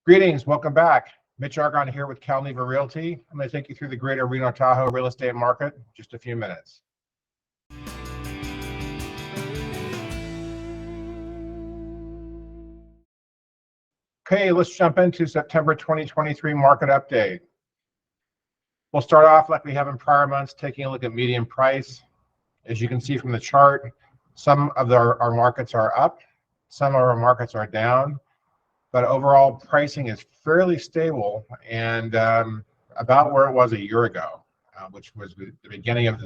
Greetings, welcome back. Mitch Argon here with Calneva Realty. I'm going to take you through the greater Reno Tahoe real estate market in just a few minutes. Okay, let's jump into September 2023 market update. We'll start off like we have in prior months, taking a look at median price. As you can see from the chart, some of our markets are up, some of our markets are down, but overall pricing is fairly stable and about where it was a year ago, which was the beginning of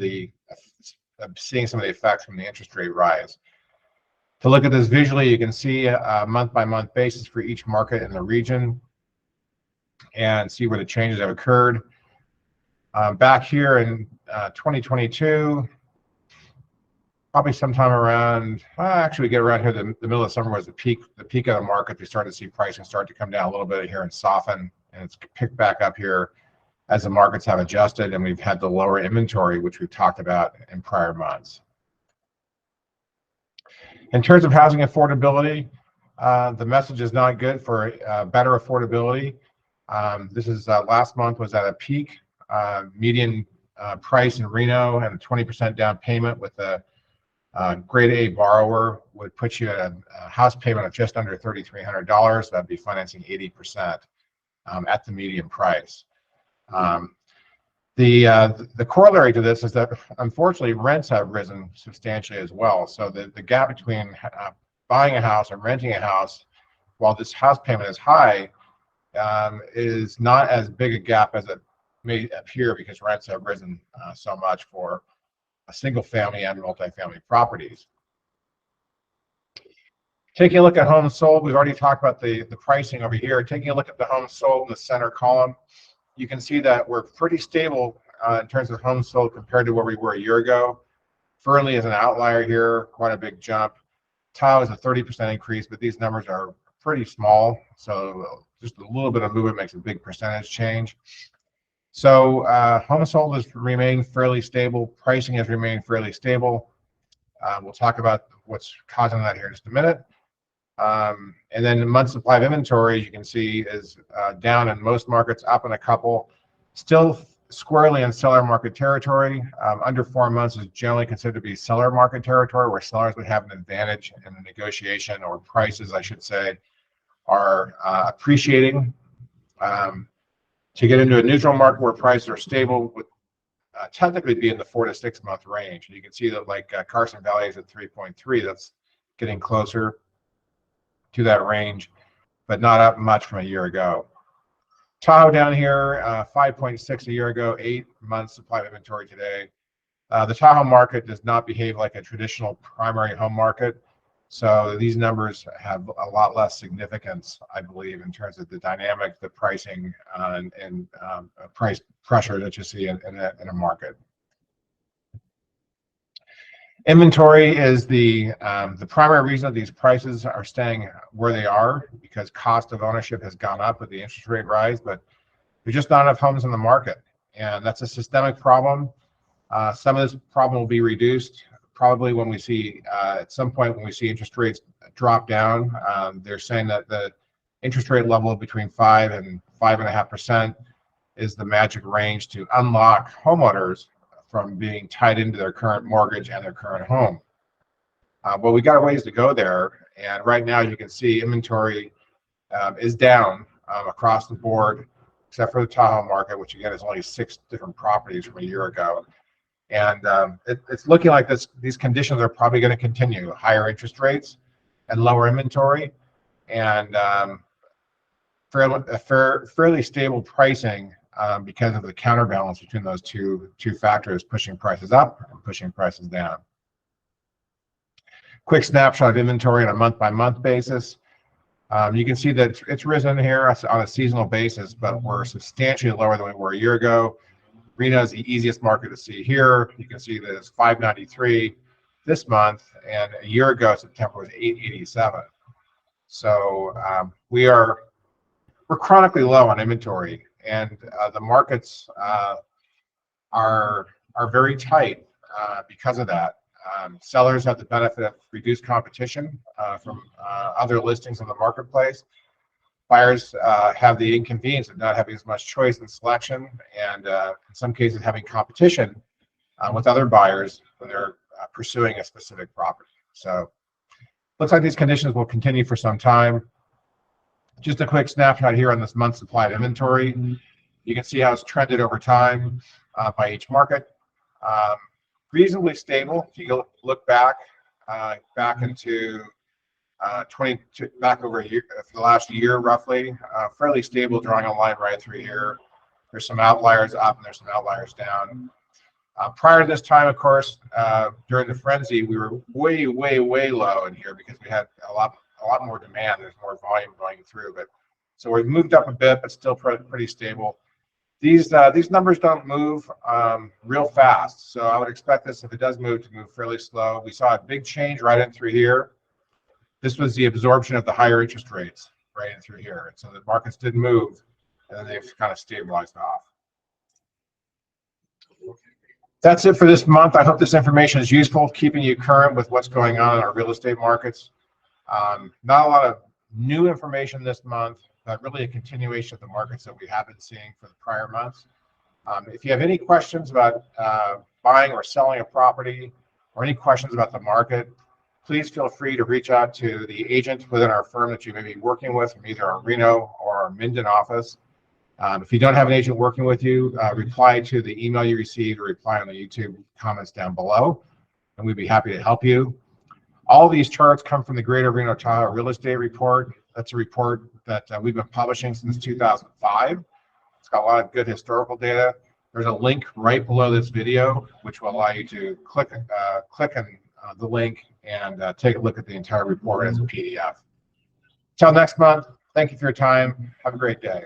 seeing some of the effects from the interest rate rise. To look at this visually, you can see a month-by-month basis for each market in the region and see where the changes have occurred. Back here in 2022, probably sometime around, actually we get around here, the middle of summer was the peak of the market. We started to see pricing start to come down a little bit here and soften, and it's picked back up here as the markets have adjusted and we've had the lower inventory, which we've talked about in prior months. In terms of housing affordability, the message is not good for better affordability. This is last month was at a peak. Median price in Reno and a 20% down payment with a grade A borrower would put you at a house payment of just under $3,300. That'd be financing 80% at the median price. The corollary to this is that unfortunately rents have risen substantially as well. So the gap between buying a house and renting a house, while this house payment is high, is not as big a gap as it may appear because rents have risen so much for a single family and multifamily properties. Taking a look at homes sold, we've already talked about the pricing over here. Taking a look at the homes sold in the center column, you can see that we're pretty stable in terms of homes sold compared to where we were a year ago. Fernley is an outlier here, quite a big jump. Tahoe is a 30% increase, but these numbers are pretty small, so just a little bit of movement makes a big percentage change. So homes sold has remained fairly stable. Pricing has remained fairly stable. We'll talk about what's causing that here in just a minute. And then the month supply of inventory, as you can see, is down in most markets, up in a couple. Still squarely in seller market territory. Under 4 months is generally considered to be seller market territory, where sellers would have an advantage in the negotiation, or prices, I should say, are appreciating. To get into a neutral market where prices are stable would technically be in the 4 to 6 month range. And you can see that like Carson Valley is at 3.3. That's getting closer to that range, but not up much from a year ago. Tahoe down here, 5.6 a year ago, 8 months supply of inventory today. The Tahoe market does not behave like a traditional primary home market. So these numbers have a lot less significance, I believe, in terms of the dynamic, the pricing, and price pressure that you see in a market. Inventory is the primary reason that these prices are staying where they are, because cost of ownership has gone up with the interest rate rise, but there's just not enough homes in the market, and that's a systemic problem. Some of this problem will be reduced probably when we see at some point when we see interest rates drop down. They're saying that the interest rate level between 5 and 5.5% is the magic range to unlock homeowners from being tied into their current mortgage and their current home. Well, we got a ways to go there, and right now you can see inventory is down across the board, except for the Tahoe market, which again is only 6 different properties from a year ago. And it's looking like these conditions are probably going to continue: higher interest rates and lower inventory, and fairly stable pricing because of the counterbalance between those two factors, pushing prices up and pushing prices down. Quick snapshot of inventory on a month-by-month basis. You can see that it's risen here on a seasonal basis, but we're substantially lower than we were a year ago. Reno is the easiest market to see here. You can see that it's 593 this month, and a year ago, September, was 887. So we're chronically low on inventory, and the markets are very tight because of that. Sellers have the benefit of reduced competition from other listings in the marketplace, Buyers have the inconvenience of not having as much choice and selection, and in some cases having competition with other buyers when they're pursuing a specific property. So looks like these conditions will continue for some time. Just a quick snapshot here on this month's supply of inventory. You can see how it's trended over time by each market. Reasonably stable. If you look back into back over a year, for the last year roughly, fairly stable, drawing a line right through here. There's some outliers up and there's some outliers down. Prior to this time, of course, during the frenzy, we were way low in here because we had a lot more demand. There's more volume going through, but so we've moved up a bit, but still pretty stable. These numbers don't move real fast, so I would expect this, if it does move, to move fairly slow. We saw a big change right in through here. This was the absorption of the higher interest rates right in through here, and so the markets did move, and then they've kind of stabilized off. That's it for this month. I hope this information is useful, keeping you current with what's going on in our real estate markets. Not a lot of new information this month, but really a continuation of the markets that we have been seeing for the prior months. If you have any questions about buying or selling a property, or any questions about the market, please feel free to reach out to the agent within our firm that you may be working with from either our Reno or our Minden office. If you don't have an agent working with you, reply to the email you received or reply on the YouTube comments down below, and we'd be happy to help you. All these charts come from the Greater Reno Tahoe Real Estate Report. That's a report that we've been publishing since 2005. It's got a lot of good historical data. There's a link right below this video, which will allow you to click on the link and take a look at the entire report as a PDF. Till next month, thank you for your time. Have a great day.